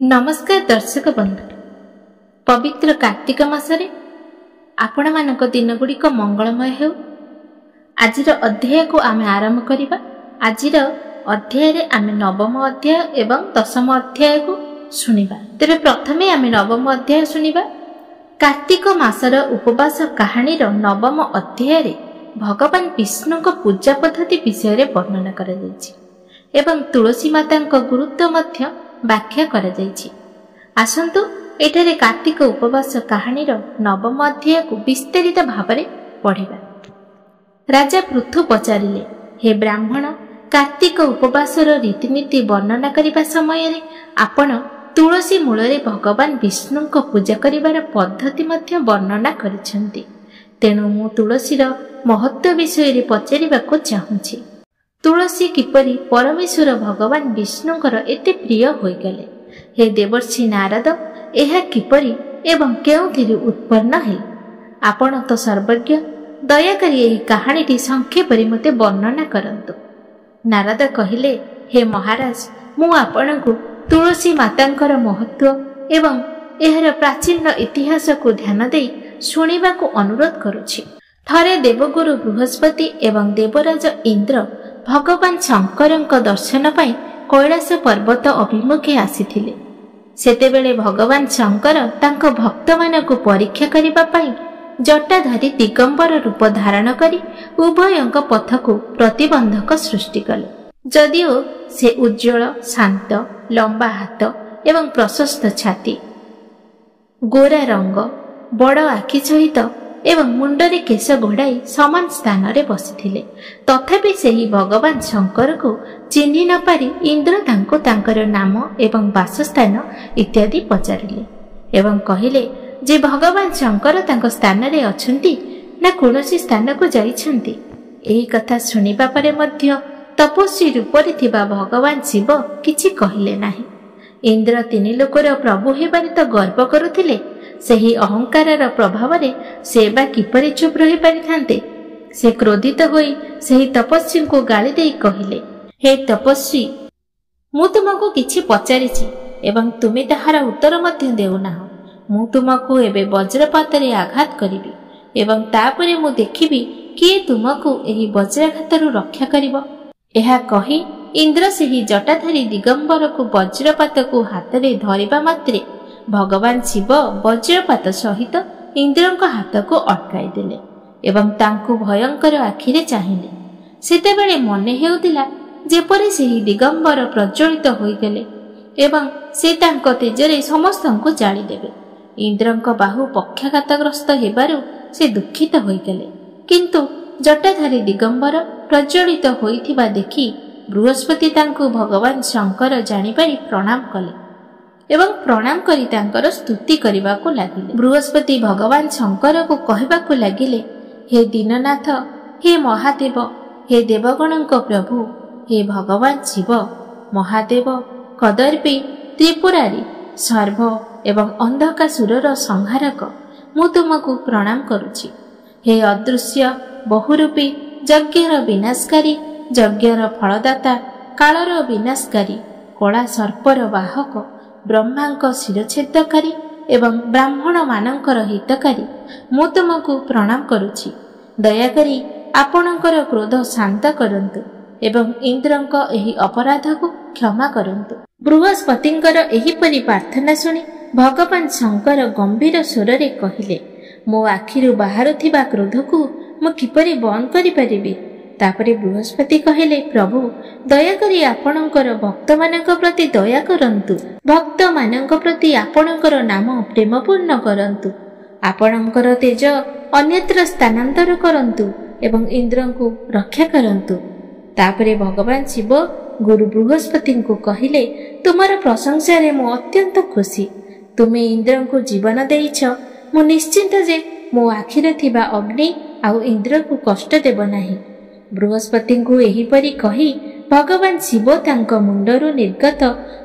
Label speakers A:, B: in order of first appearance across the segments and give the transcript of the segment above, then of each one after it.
A: नमस्कार दर्शक बंधु, पवित्र कार्तिक मासरे आपण मानक दिन गुड़िक मंगलमय हो। आजिर अध्याय को आमे आरंभ करिबा। आजिर अध्याय रे आमे नवम अध्याय एवं दशम अध्याय को सुनिबा। तेरे प्रथमे आमे नवम अध्याय सुनिबा। कार्तिक मासर उपवास कहानी रो नवम अध्याय रे भगवान विष्णु को पूजा पद्धति विषय रे वर्णना करा जायछि एवं तुलसी माता को गुरुत्व मध्य व्याख्या करा जायछि। आसंतु एठारे कार्तिक उपवास कहानी रो नवम अध्याय को विस्तारित भावरे पढ़िबा। राजा पृथु पचारिले, हे ब्राह्मण, कार्तिक उपवास रीतिनीति वर्णना करिबा समय रे आपण तुलसी मूल रे भगवान विष्णु को पूजा करिबार पद्धति मध्य वर्णना करिसेंती। तेणु मु तुलसी रो महत्व विषय रे पचारिबाको चाहूछि। तुलसी किपरि परमेश्वर भगवान विष्णुଙ୍କର एते प्रिय होई गले? हे देवर्षि नारद, एहा किपरि एवं केउथिरु उत्पन्न हे? आपण तो सर्वज्ञ, दयाकरी एही कहानीटी संक्षेपरे मते वर्णना करंतु। नारद कहिले, हे महाराज, मु आपणको तुलसी मातांकर महत्व एवं एहर प्राचीन इतिहास को ध्यान देई सुनिबाको अनुरोध करूछि। थरे देवगुरु बृहस्पति एवं देवराज इंद्र भगवान शंकरଙ୍କ दर्शन पाई कैलाश पर्वत अभिमुखे आसीथिले। सेतेबेले भगवान शंकर तांको भक्त मानकु परीक्षा करिबा पाई जटाधारी दिगंबर रूप धारण करी उभयଙ୍କ पथको प्रतिबंधक सृष्टि कले। जदिओ से उज्ज्वल, शांत, लंबा हाथ एवं प्रशस्त छाती, गोरा रंग, बड़ आखि सहित एवं मुंडरे केश घोड़ाई समान स्थान रे बसिथिले, तथापि सेही भगवान शंकर को चिन्हि न पारि इंद्र तांको तांकर नाम एवं वासस्थान इत्यादि पचारिले एवं कहिले जे भगवान शंकर तांको स्थान रे अछंती ना कोनोसी स्थान को जाइछंती। एही कथा सुनिबा परे मध्य तपस्वी रूप रे थिबा भगवान शिव किछि कहिले नाही। इंद्र तीन लोकर प्रभु हेबारे तो गर्व करुथिले, सेही अहंकार प्रभाव रे से बा किपरि चुप रही पारिथांते। से क्रोधित होई सेही तपस्वी को गाली देई कहिले, हे तपस्वी, मु तुमको किछि पचारिछि एवं तुमे ताहार उत्तर मध्य देउनाह। मु तुमको एबे वज्रपात रे आघात करिबि एवं तापरे मु देखिबि किए तुमको एही वज्राघातरु रक्षा करिवो। एहा कहि इंद्र सेही जटाधारी दिगंबर को वज्रपात को हाथ रे धरिबा मात्रे भगवान शिव वज्रपात सहित इंद्रଙ୍କ हाथ को अटकाई देले एवं तांको भयंकर आखिरे चाहिले। सेतेबेले मने हेउतिला जेपरि सेही दिगंबर प्रज्वलित होई गेले एवं से तांको तेजरे समस्तଙ୍କୁ जाळी देबे। इंद्रଙ୍କ बाहु पक्षाघातग्रस्त हेबारु से दुखित होई गेले, किंतु जटाधारी दिगंबर प्रज्वलित होइथिबा देखि बृहस्पति तांको भगवान शंकर जानि पारि प्रणाम कले एवं प्रणाम करी तांकर स्तुति करिबा को लागिले। बृहस्पति भगवान शंकर को कहबाको लागिले, हे दीननाथ, हे महादेव, हे देवगणଙ୍କ प्रभु, हे भगवान शिव, महादेव, कदर्पी, त्रिपुरारी, सर्व एवं अंधकासुरर संहारक, मु तुमको प्रणाम करुछि। हे अदृश्य बहुरूपी, यज्ञर विनाशकारी, यज्ञर फलदाता, कालर विनाशकारी, कला सर्पर बाहक, ब्रह्मांक शिरछेदकारी एवं ब्राह्मण मानंकर हितकारी, मु तुमको प्रणाम करुछि। दयाकरी आपणकर क्रोध शांत करंतु एवं इंद्रଙ୍କ एही अपराध को क्षमा करंतु। बृहस्पतिଙ୍କର एहीपरि प्रार्थना सुनी भगवान शंकर गंभीर स्वर रे कहिले, मो आखिरु बाहरुथिबा क्रोध को मु किपरि बंद करि परिबि? तापरे बृहस्पति कहिले, प्रभु, दयाकरी आपणकर भक्त मानक प्रति दया करंतु। भक्त मानक प्रति आपणकर नाम प्रेमपूर्ण करंतु। आपणकर तेज अन्यत्र स्थानांतर करंतु एवं इंद्रଙ୍କୁ रक्षा करंतु। तापरे भगवान शिव गुरु बृहस्पति को कहिले, तुमर प्रशंसा रे मु अत्यंत खुशी। तुमे इंद्रଙ୍କୁ जीवन देइछ, मु निश्चिंत जे मो आखिरे थिबा अग्नि आउ इंद्र को कष्ट देब नाही। बृहस्पति को एहीपरि कही भगवान शिव तांको मुंडरू निर्गत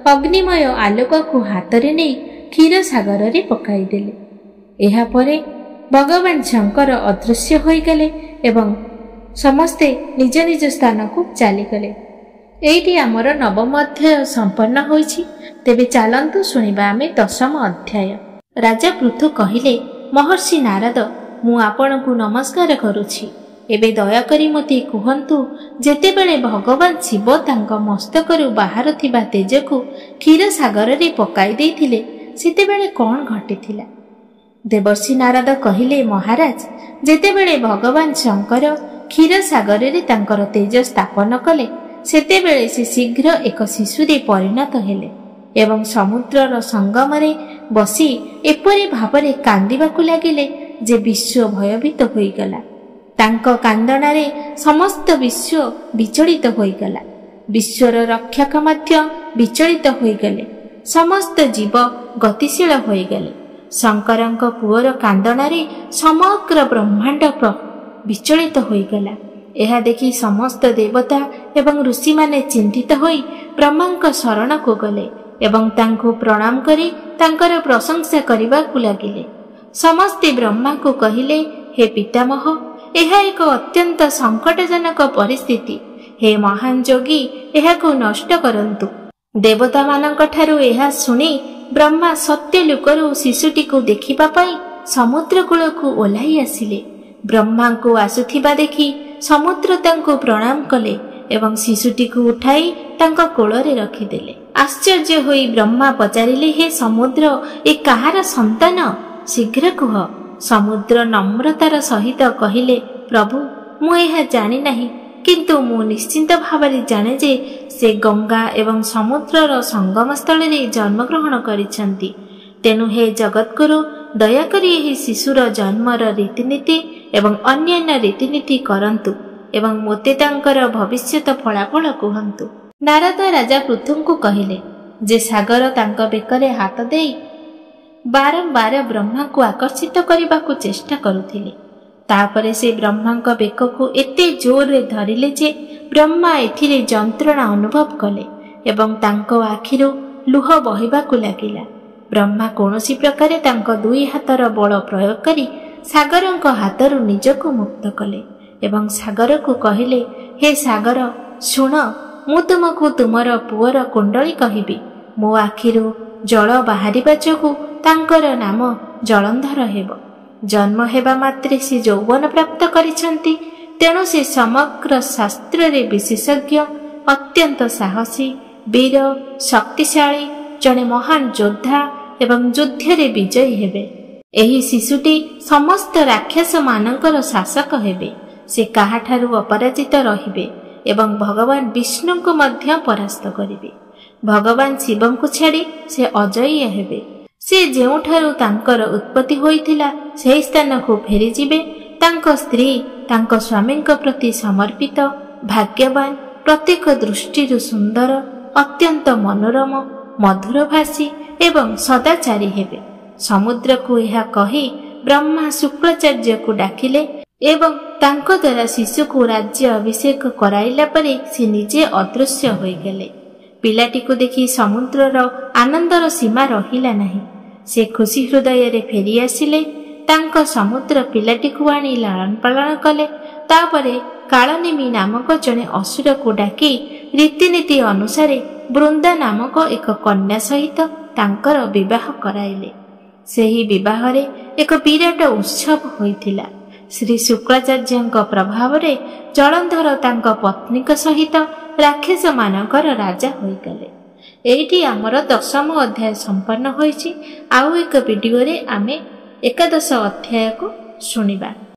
A: अग्निमय आलोक को हाथरे नै क्षीर सागर रे पकाई देले। एहा परे भगवान शंकर अदृश्य होई गले एवं समस्ते निज निज स्थान को चली गले। ଏଇଠି ଆମର ନବମ ଅଧ୍ୟାୟ ସମ୍ପନ୍ନ ହୋଇଛି। ତେବେ ଚାଲନ୍ତୁ ଶୁଣିବା ଆମେ ଦଶମ ଅଧ୍ୟାୟ। ରାଜା ପୃଥୁ କହିଲେ, ମହର୍ଷି ନାରଦ, ମୁଁ ଆପଣଙ୍କୁ ନମସ୍କାର କରୁଛି। ଏବେ ଦୟାକରି ମୋତେ କୁହନ୍ତୁ, ଯେତେବେଳେ ଭଗବାନ ଶିବ ତାଙ୍କ ମସ୍ତକରୁ ବାହାରୁଥିବା ତେଜକୁ କ୍ଷୀରସାଗରରେ ପକାଇ ଦେଇଥିଲେ ସେତେବେଳେ କ'ଣ ଘଟିଥିଲା? ଦେବର୍ଷି ନାରଦ କହିଲେ, ମହାରାଜ, ଯେତେବେଳେ ଭଗବାନ ଶଙ୍କର କ୍ଷୀରସାଗରରେ ତାଙ୍କର ତେଜ ସ୍ଥାପନ କଲେ ସେତେବେଳେ ସେ ଶୀଘ୍ର ଏକ ଶିଶୁରେ ପରିଣତ ହେଲେ ଏବଂ ସମୁଦ୍ରର ସଙ୍ଗମରେ ବସି ଏପରି ଭାବରେ କାନ୍ଦିବାକୁ ଲାଗିଲେ ଯେ ବିଶ୍ୱ ଭୟଭୀତ ହୋଇଗଲା। ତାଙ୍କ କାନ୍ଦଣାରେ ସମସ୍ତ ବିଶ୍ୱ ବିଚଳିତ ହୋଇଗଲା। ବିଶ୍ୱର ରକ୍ଷକ ମଧ୍ୟ ବିଚଳିତ ହୋଇଗଲେ। ସମସ୍ତ ଜୀବ ଗତିଶୀଳ ହୋଇଗଲେ। ଶଙ୍କରଙ୍କ ପୁଅର କାନ୍ଦଣାରେ ସମଗ୍ର ବ୍ରହ୍ମାଣ୍ଡ ବିଚଳିତ ହୋଇଗଲା। ଏହା ଦେଖି ସମସ୍ତ ଦେବତା ଏବଂ ଋଷିମାନେ ଚିନ୍ତିତ ହୋଇ ବ୍ରହ୍ମାଙ୍କ ଶରଣକୁ ଗଲେ ଏବଂ ତାଙ୍କୁ ପ୍ରଣାମ କରି ତାଙ୍କର ପ୍ରଶଂସା କରିବାକୁ ଲାଗିଲେ। ସମସ୍ତେ ବ୍ରହ୍ମାଙ୍କୁ କହିଲେ, ହେ ପିତାମହ, ଏହା ଏକ ଅତ୍ୟନ୍ତ ସଙ୍କଟଜନକ ପରିସ୍ଥିତି। ହେ ମହାନ ଯୋଗୀ, ଏହାକୁ ନଷ୍ଟ କରନ୍ତୁ। ଦେବତାମାନଙ୍କ ଠାରୁ ଏହା ଶୁଣି ବ୍ରହ୍ମା ସତ୍ୟଲୋକରୁ ଶିଶୁଟିକୁ ଦେଖିବା ପାଇଁ ସମୁଦ୍ର କୂଳକୁ ଓହ୍ଲାଇ ଆସିଲେ। ବ୍ରହ୍ମାଙ୍କୁ ଆସୁଥିବା ଦେଖି ସମୁଦ୍ର ତାଙ୍କୁ ପ୍ରଣାମ କଲେ ଏବଂ ଶିଶୁଟିକୁ ଉଠାଇ ତାଙ୍କ କୋଳରେ ରଖିଦେଲେ। ଆଶ୍ଚର୍ଯ୍ୟ ହୋଇ ବ୍ରହ୍ମା ପଚାରିଲେ, ହେ ସମୁଦ୍ର, ଏ କାହାର ସନ୍ତାନ? ଶୀଘ୍ର କୁହ। ସମୁଦ୍ର ନମ୍ରତାର ସହିତ କହିଲେ, ପ୍ରଭୁ, ମୁଁ ଏହା ଜାଣି ନାହିଁ, କିନ୍ତୁ ମୁଁ ନିଶ୍ଚିନ୍ତ ଭାବରେ ଜାଣେ ଯେ ସେ ଗଙ୍ଗା ଏବଂ ସମୁଦ୍ରର ସଙ୍ଗମସ୍ଥଳରେ ଜନ୍ମଗ୍ରହଣ କରିଛନ୍ତି। ତେଣୁ ହେ ଜଗଦ୍ଗୁରୁ, ଦୟାକରି ଏହି ଶିଶୁର ଜନ୍ମର ରୀତିନୀତି ଏବଂ ଅନ୍ୟାନ୍ୟ ରୀତିନୀତି କରନ୍ତୁ ଏବଂ ମୋତେ ତାଙ୍କର ଭବିଷ୍ୟତ ଫଳାଫଳ କୁହନ୍ତୁ। ନାରଦ ରାଜା ପୃଥୁଙ୍କୁ କହିଲେ ଯେ ସାଗର ତାଙ୍କ ବେକରେ ହାତ ଦେଇ ବାରମ୍ବାର ବ୍ରହ୍ମାଙ୍କୁ ଆକର୍ଷିତ କରିବାକୁ ଚେଷ୍ଟା କରୁଥିଲେ। ତାପରେ ସେ ବ୍ରହ୍ମାଙ୍କ ବେକକୁ ଏତେ ଜୋରରେ ଧରିଲେ ଯେ ବ୍ରହ୍ମା ଏଥିରେ ଯନ୍ତ୍ରଣା ଅନୁଭବ କଲେ ଏବଂ ତାଙ୍କ ଆଖିରୁ ଲୁହ ବହିବାକୁ ଲାଗିଲା। ବ୍ରହ୍ମା କୌଣସି ପ୍ରକାରେ ତାଙ୍କ ଦୁଇ ହାତର ବଳ ପ୍ରୟୋଗ କରି ସାଗରଙ୍କ ହାତରୁ ନିଜକୁ ମୁକ୍ତ କଲେ ଏବଂ ସାଗରକୁ କହିଲେ, ହେ ସାଗର, ଶୁଣ, ମୁଁ ତୁମକୁ ତୁମର ପୁଅର କୁଣ୍ଡଳୀ କହିବି। ମୋ ଆଖିରୁ ଜଳ ବାହାରିବା ଯୋଗୁଁ ତାଙ୍କର ନାମ ଜଳନ୍ଧର ହେବ। ଜନ୍ମ ହେବା ମାତ୍ରେ ସେ ଯୌବନ ପ୍ରାପ୍ତ କରିଛନ୍ତି। ତେଣୁ ସେ ସମଗ୍ର ଶାସ୍ତ୍ରରେ ବିଶେଷଜ୍ଞ, ଅତ୍ୟନ୍ତ ସାହସୀ, ବୀର, ଶକ୍ତିଶାଳୀ, ଜଣେ ମହାନ ଯୋଦ୍ଧା ଏବଂ ଯୁଦ୍ଧରେ ବିଜୟୀ ହେବେ। ଏହି ଶିଶୁଟି ସମସ୍ତ ରାକ୍ଷସ ମାନଙ୍କର ଶାସକ ହେବେ। ସେ କାହାଠାରୁ ଅପରାଜିତ ରହିବେ ଏବଂ ଭଗବାନ ବିଷ୍ଣୁଙ୍କୁ ମଧ୍ୟ ପରାସ୍ତ କରିବେ। ଭଗବାନ ଶିବଙ୍କୁ ଛାଡ଼ି ସେ ଅଜୟୀ ହେବେ। ସେ ଯେଉଁଠାରୁ ତାଙ୍କର ଉତ୍ପତ୍ତି ହୋଇଥିଲା ସେହି ସ୍ଥାନକୁ ଫେରିଯିବେ। ତାଙ୍କ ସ୍ତ୍ରୀ ତାଙ୍କ ସ୍ୱାମୀଙ୍କ ପ୍ରତି ସମର୍ପିତ, ଭାଗ୍ୟବାନ, ପ୍ରତ୍ୟେକ ଦୃଷ୍ଟିରୁ ସୁନ୍ଦର, ଅତ୍ୟନ୍ତ ମନୋରମ, ମଧୁରଭାଷୀ ଏବଂ ସଦାଚାରୀ ହେବେ। ସମୁଦ୍ରକୁ ଏହା କହି ବ୍ରହ୍ମା ଶୁକ୍ରାଚାର୍ଯ୍ୟକୁ ଡାକିଲେ ଏବଂ ତାଙ୍କ ଦ୍ୱାରା ଶିଶୁକୁ ରାଜ୍ୟ ଅଭିଷେକ କରାଇଲା ପରେ ସେ ନିଜେ ଅଦୃଶ୍ୟ ହୋଇଗଲେ। ପିଲାଟିକୁ ଦେଖି ସମୁଦ୍ରର ଆନନ୍ଦର ସୀମା ରହିଲା ନାହିଁ। ସେ ଖୁସି ହୃଦୟରେ ଫେରିଆସିଲେ। ତାଙ୍କ ସମୁଦ୍ର ପିଲାଟିକୁ ଆଣି ଲାଳନ ପାଳନ କଲେ। ତାପରେ କାଳନେମି ନାମକ ଜଣେ ଅସୁରକୁ ଡାକି ରୀତିନୀତି ଅନୁସାରେ ବୃନ୍ଦା ନାମକ ଏକ କନ୍ୟା ସହିତ ତାଙ୍କର ବିବାହ କରାଇଲେ। ସେହି ବିବାହରେ ଏକ ବିରାଟ ଉତ୍ସବ ହୋଇଥିଲା। ଶ୍ରୀ ଶୁକ୍ରାଚାର୍ଯ୍ୟଙ୍କ ପ୍ରଭାବରେ ଜଳନ୍ଧର ତାଙ୍କ ପତ୍ନୀଙ୍କ ସହିତ ରାକ୍ଷସମାନଙ୍କର ରାଜା ହୋଇଗଲେ। ଏଇଠି ଆମର ଦଶମ ଅଧ୍ୟାୟ ସମ୍ପନ୍ନ ହୋଇଛି। ଆଉ ଏକ ଭିଡ଼ିଓରେ ଆମେ ଏକାଦଶ ଅଧ୍ୟାୟକୁ ଶୁଣିବା।